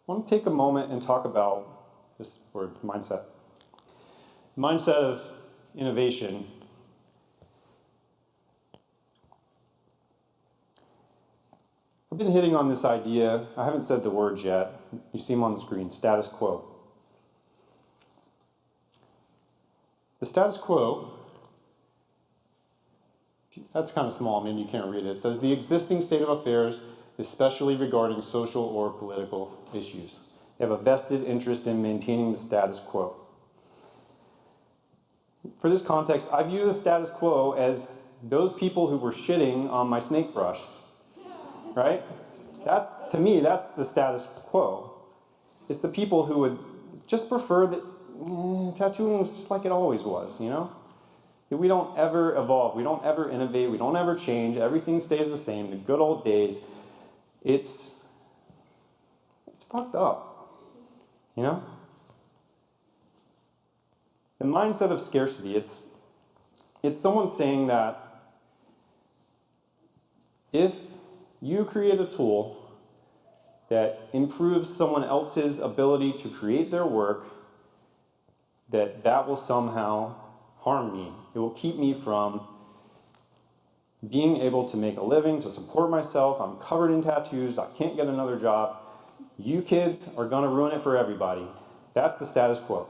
I want to take a moment and talk about this word, mindset. Mindset of innovation. I've been hitting on this idea. I haven't said the words yet. You see them on the screen, status quo. The status quo, that's kind of small, maybe you can't read it. It says the existing state of affairs, especially regarding social or political issues. They have a vested interest in maintaining the status quo. For this context, I view the status quo as those people who were shitting on my snake brush, right? To me, that's the status quo. It's the people who would just prefer that tattooing was just like it always was, you know? That we don't ever evolve, we don't ever innovate, we don't ever change, everything stays the same, the good old days. It's fucked up, you know? The mindset of scarcity, it's someone saying that if you create a tool that improves someone else's ability to create their work, that will somehow harm me. It will keep me from being able to make a living, to support myself. I'm covered in tattoos. I can't get another job. You kids are going to ruin it for everybody. That's the status quo.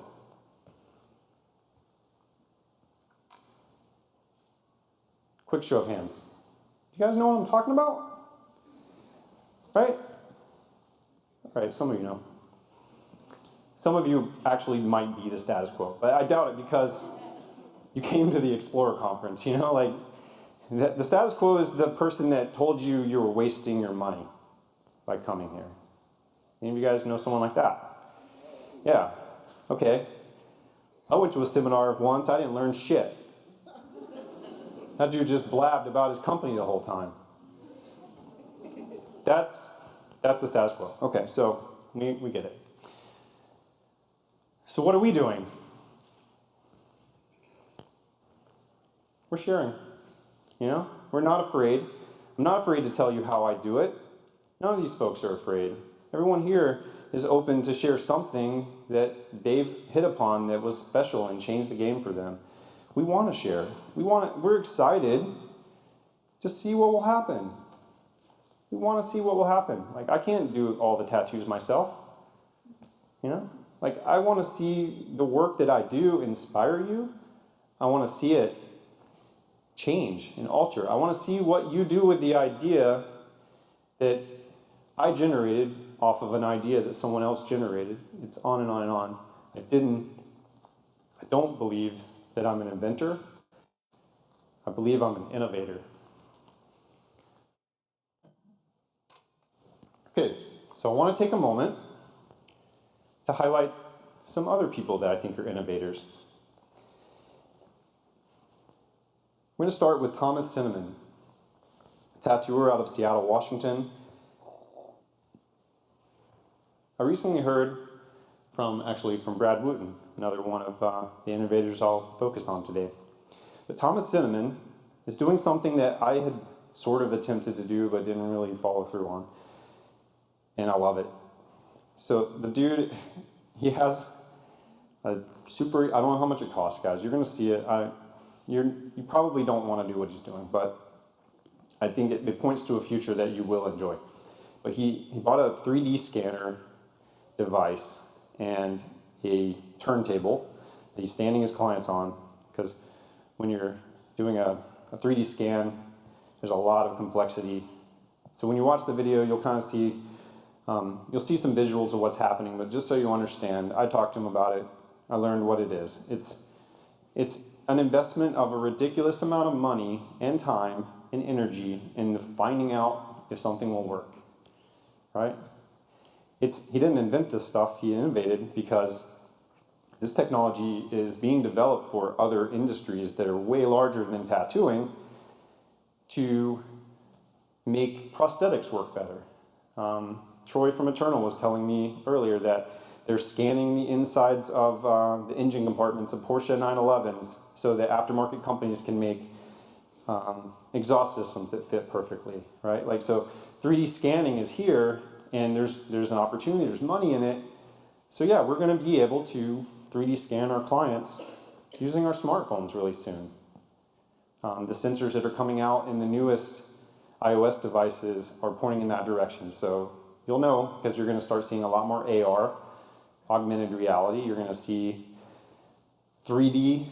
Quick show of hands. You guys know what I'm talking about? Right? All right, some of you know. Some of you actually might be the status quo, but I doubt it because you came to the Explorer conference, you know? Like, the status quo is the person that told you you were wasting your money by coming here. Any of you guys know someone like that? Yeah, okay. I went to a seminar once, I didn't learn shit. That dude just blabbed about his company the whole time. That's the status quo. Okay, so we get it. So what are we doing? We're sharing, you know? We're not afraid. I'm not afraid to tell you how I do it. None of these folks are afraid. Everyone here is open to share something that they've hit upon that was special and changed the game for them. We want to share. We're excited to see what will happen. We want to see what will happen. Like, I can't do all the tattoos myself, you know? Like, I want to see the work that I do inspire you. I want to see it change and alter. I want to see what you do with the idea that I generated off of an idea that someone else generated. It's on and on and on. I don't believe that I'm an inventor. I believe I'm an innovator. Okay, so I want to take a moment to highlight some other people that I think are innovators. We're going to start with Thomas Sinnamond, a tattooer out of Seattle, Washington. I recently heard from Brad Wooten, another one of the innovators I'll focus on today. But Thomas Sinnamond is doing something that I had sort of attempted to do but didn't really follow through on. And I love it. So the dude, he has a super, I don't know how much it costs, guys. You're going to see it. You probably don't want to do what he's doing, but I think it points to a future that you will enjoy. But he bought a 3D scanner device and a turntable that he's standing his clients on, because when you're doing a 3D scan, there's a lot of complexity. So when you watch the video, you'll kind of see, you'll see some visuals of what's happening, but just so you understand, I talked to him about it. I learned what it is. It's an investment of a ridiculous amount of money and time and energy in finding out if something will work, right? He didn't invent this stuff, he innovated because this technology is being developed for other industries that are way larger than tattooing to make prosthetics work better. Troy from Eternal was telling me earlier that they're scanning the insides of the engine compartments of Porsche 911s so that aftermarket companies can make exhaust systems that fit perfectly, right? Like, so 3D scanning is here, and there's an opportunity, there's money in it. So yeah, we're going to be able to 3D scan our clients using our smartphones really soon. The sensors that are coming out in the newest iOS devices are pointing in that direction. So you'll know, because you're going to start seeing a lot more AR, augmented reality. You're going to see 3D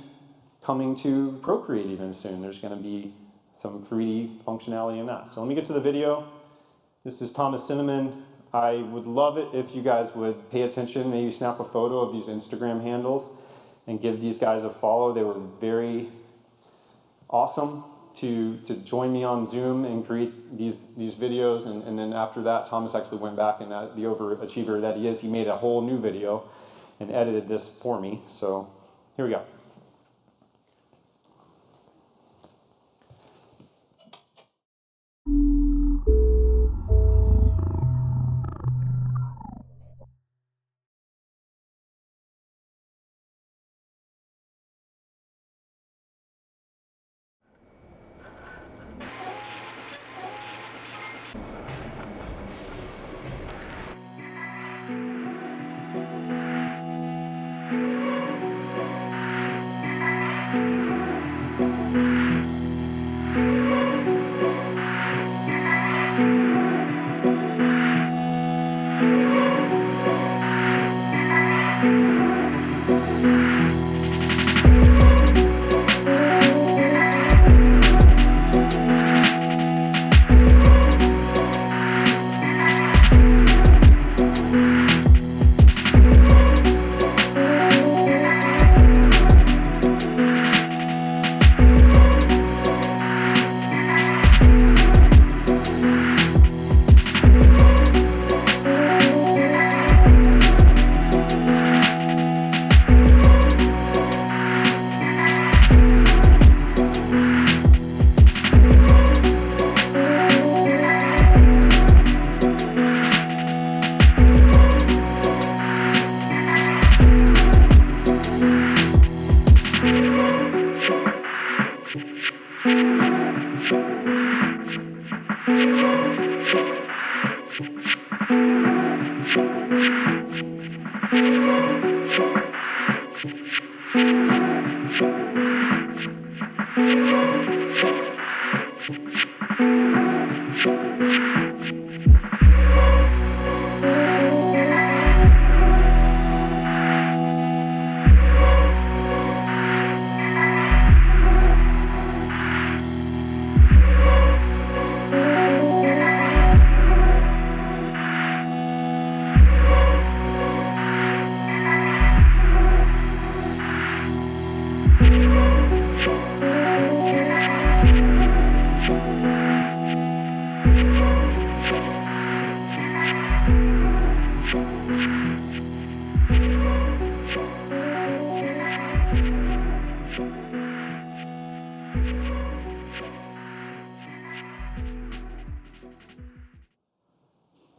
coming to Procreate even soon. There's going to be some 3D functionality in that. So let me get to the video. This is Thomas Sinnamond. I would love it if you guys would pay attention, maybe snap a photo of these Instagram handles and give these guys a follow. They were very awesome to join me on Zoom and create these videos, and then after that, Thomas actually went back, and the overachiever that he is, he made a whole new video and edited this for me. So here we go.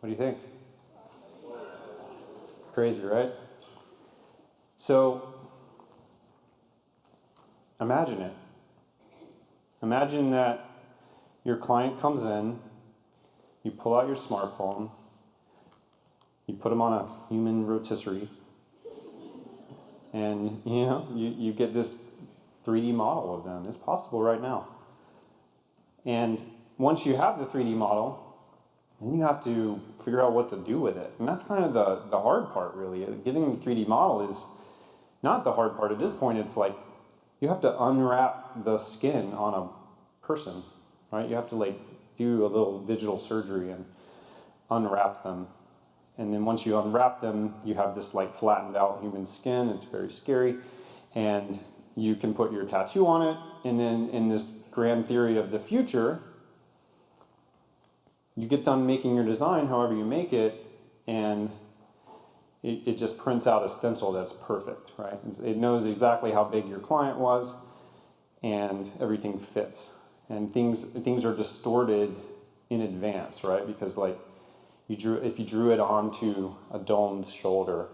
What do you think? Crazy, right? So, imagine it. Imagine that your client comes in, you pull out your smartphone, you put them on a human rotisserie, and you get this 3D model of them. It's possible right now. And once you have the 3D model, then you have to figure out what to do with it. And that's kind of the hard part, really. Getting the 3D model is not the hard part. At this point, it's like you have to unwrap the skin on a person, right? You have to do a little digital surgery and unwrap them. And then once you unwrap them, you have this flattened out human skin. It's very scary. And you can put your tattoo on it. And then in this grand theory of the future, you get done making your design, however you make it, and it just prints out a stencil that's perfect, right? It knows exactly how big your client was, and everything fits. And things are distorted in advance, right? Because if you drew it onto a domed shoulder,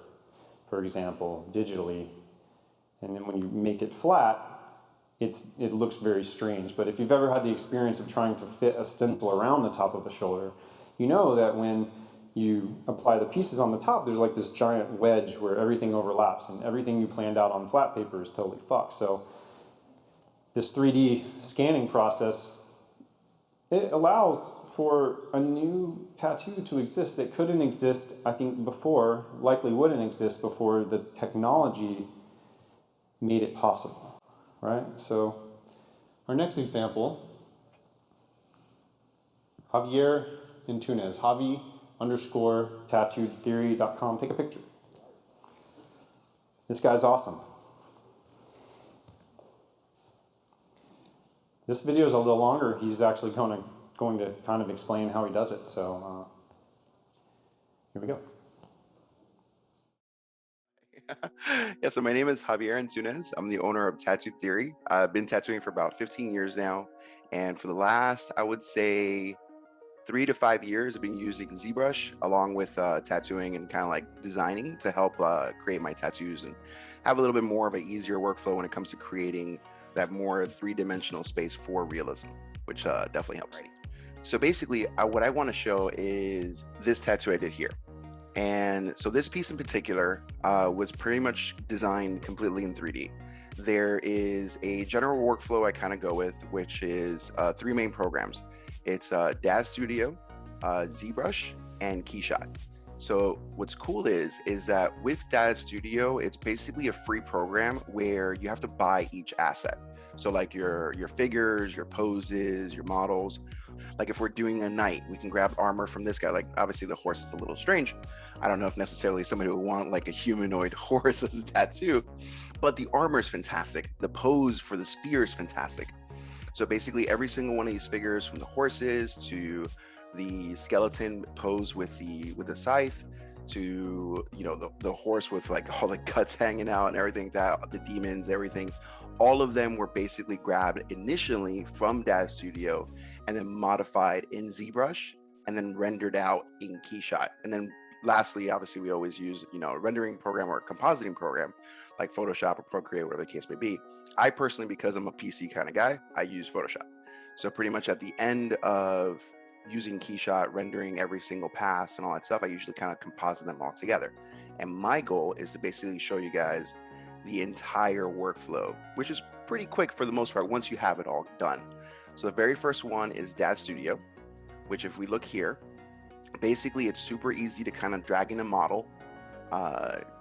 for example, digitally, and then when you make it flat, it looks very strange. But if you've ever had the experience of trying to fit a stencil around the top of a shoulder, you know that when you apply the pieces on the top, there's like this giant wedge where everything overlaps, and everything you planned out on flat paper is totally fucked. So this 3D scanning process, it allows for a new tattoo to exist that couldn't exist, I think, before, likely wouldn't exist before the technology made it possible, right? So our next example, Javier Antunez, Javi_tattooedtheory.com. Take a picture. This guy's awesome. This video is a little longer. He's actually going to kind of explain how he does it. So here we go. Yeah, so my name is Javier Antunez. I'm the owner of Tattoo Theory. I've been tattooing for about 15 years now. And for the last, I would say, 3 to 5 years, I've been using ZBrush along with tattooing and kind of like designing to help create my tattoos and have a little bit more of an easier workflow when it comes to creating that more three-dimensional space for realism, which definitely helps. So basically, what I want to show is this tattoo I did here. And so this piece in particular was pretty much designed completely in 3D. There is a general workflow I kind of go with, which is 3 main programs. It's DAZ Studio, ZBrush, and Keyshot. So what's cool is that with DAZ Studio, it's basically a free program where you have to buy each asset. So like your figures, your poses, your models. Like if we're doing a knight, we can grab armor from this guy. Like obviously the horse is a little strange. I don't know if necessarily somebody would want like a humanoid horse as a tattoo, but the armor is fantastic. The pose for the spear is fantastic. So basically every single one of these figures, from the horses to the skeleton pose with the scythe, to the horse with like all the guts hanging out and everything, that the demons, everything, all of them were basically grabbed initially from DAZ Studio and then modified in ZBrush and then rendered out in Keyshot. And then lastly, obviously we always use a rendering program or a compositing program like Photoshop or Procreate, whatever the case may be. I personally, because I'm a PC kind of guy, I use Photoshop. So pretty much at the end of using Keyshot, rendering every single pass and all that stuff, I usually kind of composite them all together. And my goal is to basically show you guys the entire workflow, which is pretty quick for the most part once you have it all done. So the very first one is DAZ Studio, which if we look here, basically it's super easy to kind of drag in a model.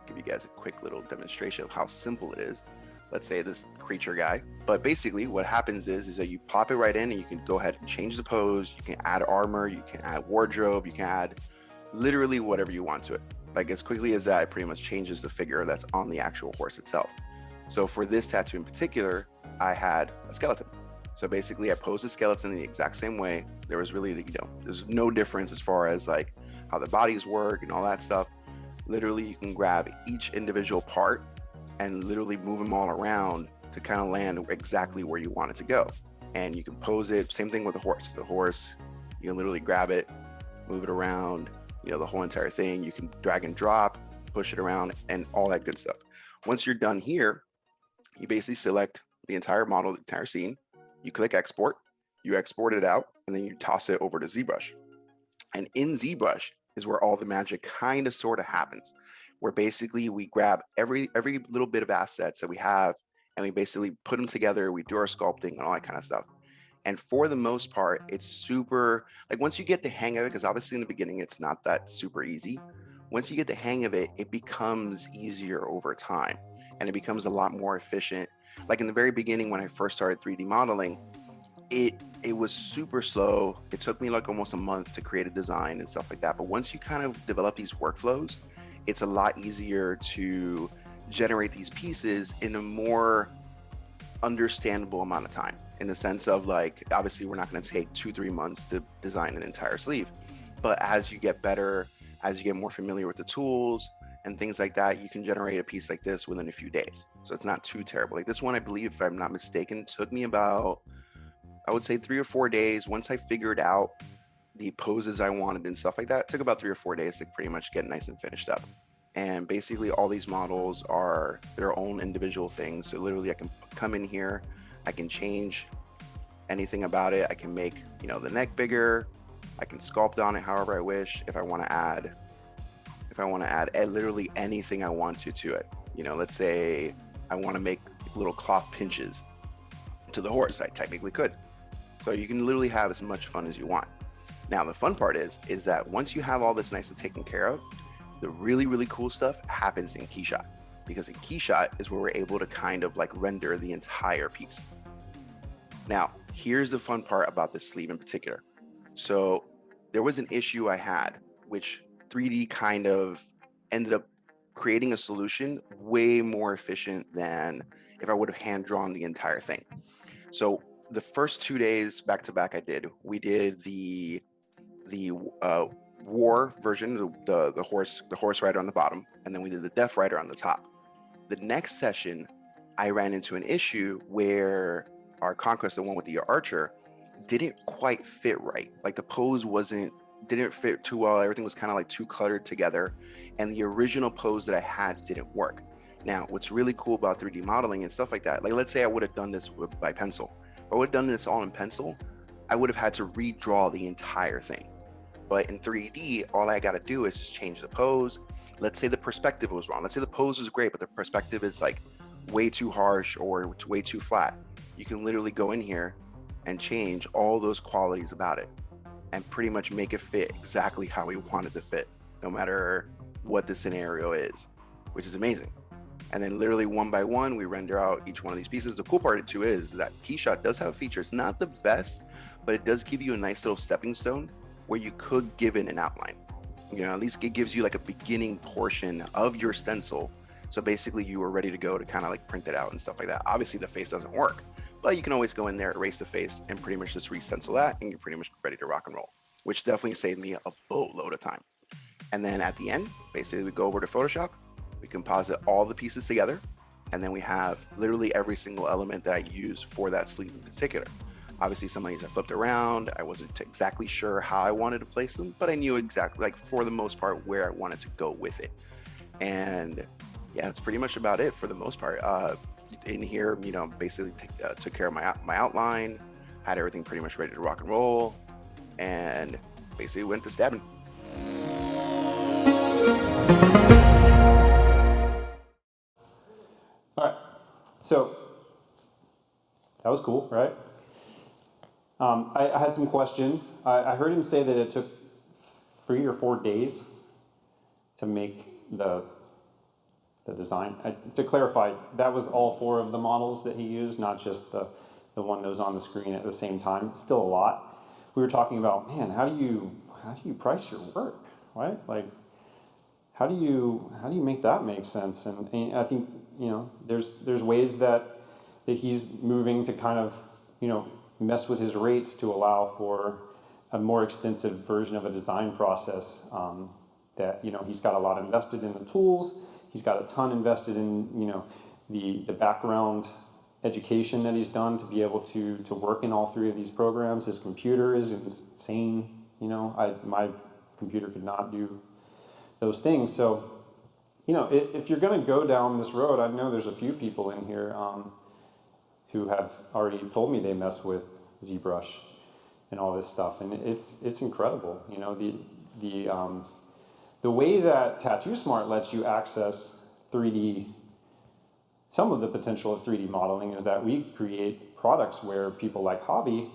Give you guys a quick little demonstration of how simple it is. Let's say this creature guy, but basically what happens is that you pop it right in and you can go ahead and change the pose. You can add armor, you can add wardrobe, you can add literally whatever you want to it. Like as quickly as that, it pretty much changes the figure that's on the actual horse itself. So for this tattoo in particular, I had a skeleton. So basically I posed the skeleton the exact same way. There was really, there's no difference as far as like how the bodies work and all that stuff. Literally you can grab each individual part and literally move them all around to kind of land exactly where you want it to go. And you can pose it, same thing with the horse. The horse, you can literally grab it, move it around, the whole entire thing. You can drag and drop, push it around, and all that good stuff. Once you're done here, you basically select the entire model, the entire scene. You click export, you export it out, and then you toss it over to ZBrush. And in ZBrush is where all the magic kind of sort of happens, where basically we grab every little bit of assets that we have and we basically put them together. We do our sculpting and all that kind of stuff. And for the most part, it's super, like once you get the hang of it, because obviously in the beginning, it's not that super easy. Once you get the hang of it, it becomes easier over time and it becomes a lot more efficient. Like in the very beginning, when I first started 3D modeling, it was super slow. It took me like almost a month to create a design and stuff like that. But once you kind of develop these workflows, it's a lot easier to generate these pieces in a more understandable amount of time, in the sense of like, obviously we're not going to take 2-3 months to design an entire sleeve, but as you get better, as you get more familiar with the tools and things like that, you can generate a piece like this within a few days. So it's not too terrible. Like this one, I believe, if I'm not mistaken, took me about, I would say 3 or 4 days. Once I figured out the poses I wanted and stuff like that, it took about 3 or 4 days to pretty much get nice and finished up. And basically all these models are their own individual things. So literally I can come in here, I can change anything about it. I can make, the neck bigger, I can sculpt on it however I wish. If I want to add literally anything I want to it. You know, let's say I want to make little cloth pinches to the horse, I technically could. So you can literally have as much fun as you want. Now, the fun part is that once you have all this nicely taken care of, the really, really cool stuff happens in Keyshot, because in Keyshot is where we're able to kind of like render the entire piece. Now, here's the fun part about this sleeve in particular. So there was an issue I had, which 3D kind of ended up creating a solution way more efficient than if I would have hand drawn the entire thing. So the first 2 days back to back we did the war version, the horse rider on the bottom, and then we did the deaf rider on the top. The next session, I ran into an issue where our conquest, the one with the archer, didn't quite fit right. Like the pose didn't fit too well. Everything was kind of like too cluttered together, and the original pose that I had didn't work. Now, what's really cool about 3D modeling and stuff like that, like let's say I would have done this by pencil. If I would have done this all in pencil, I would have had to redraw the entire thing. But in 3D, all I got to do is just change the pose. Let's say the perspective was wrong. Let's say the pose was great, but the perspective is like way too harsh or way too flat. You can literally go in here and change all those qualities about it and pretty much make it fit exactly how we want it to fit, no matter what the scenario is, which is amazing. And then literally one by one, we render out each one of these pieces. The cool part too is that Keyshot does have a feature. It's not the best, but it does give you a nice little stepping stone where you could give it an outline. You know, at least it gives you like a beginning portion of your stencil. So basically you were ready to go to kind of like print it out and stuff like that. Obviously the face doesn't work, but you can always go in there, erase the face, and pretty much just re-stencil that, and you're pretty much ready to rock and roll, which definitely saved me a boatload of time. And then at the end, basically we go over to Photoshop, we composite all the pieces together, and then we have literally every single element that I use for that sleeve in particular. Obviously some of these I flipped around. I wasn't exactly sure how I wanted to place them, but I knew exactly, like for the most part, where I wanted to go with it. And yeah, that's pretty much about it for the most part. In here, you know, basically took care of my outline, had everything pretty much ready to rock and roll, and basically went to stabbing. All right, so that was cool, right? I had some questions. I heard him say that it took 3 or 4 days to make the design. To clarify, that was all 4 of the models that he used, not just the one that was on the screen at the same time. It's still a lot. We were talking about, man, how do you price your work, right? Like, how do you make that make sense? And I think, you know, there's ways that he's moving to kind of, you know, mess with his rates to allow for a more extensive version of a design process. That, you know, he's got a lot invested in the tools. He's got a ton invested in, you know, the background education that he's done to be able to work in all 3 of these programs. His computer is insane. You know, my computer could not do those things. So, you know, if you're going to go down this road, I know there's a few people in here who have already told me they mess with ZBrush and all this stuff, and it's incredible. You know, the way that Tattoo Smart lets you access 3D, some of the potential of 3D modeling is that we create products where people like Javi,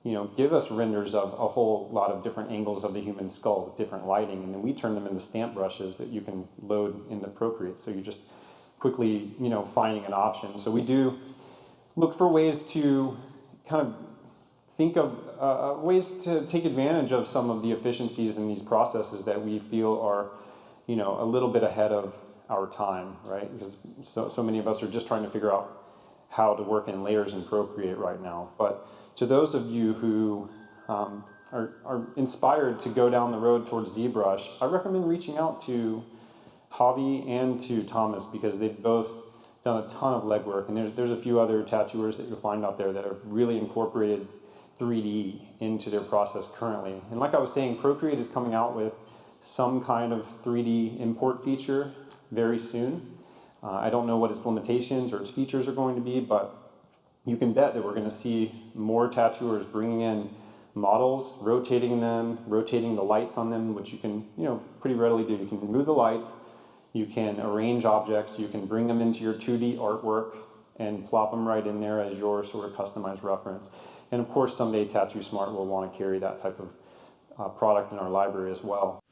you know, give us renders of a whole lot of different angles of the human skull with different lighting, and then we turn them into stamp brushes that you can load into Procreate. So you're just quickly, you know, finding an option. So we do look for ways to kind of think of ways to take advantage of some of the efficiencies in these processes that we feel are, you know, a little bit ahead of our time, right? Because so many of us are just trying to figure out how to work in layers in Procreate right now. But to those of you who are inspired to go down the road towards ZBrush, I recommend reaching out to Javi and to Thomas, because they've both done a ton of legwork, and there's a few other tattooers that you'll find out there that have really incorporated 3D into their process currently. And like I was saying, Procreate is coming out with some kind of 3D import feature very soon. I don't know what its limitations or its features are going to be, but you can bet that we're going to see more tattooers bringing in models, rotating them, rotating the lights on them, which you can, pretty readily do. You can move the lights, you can arrange objects, you can bring them into your 2D artwork and plop them right in there as your sort of customized reference. And of course, someday Tattoo Smart will want to carry that type of product in our library as well.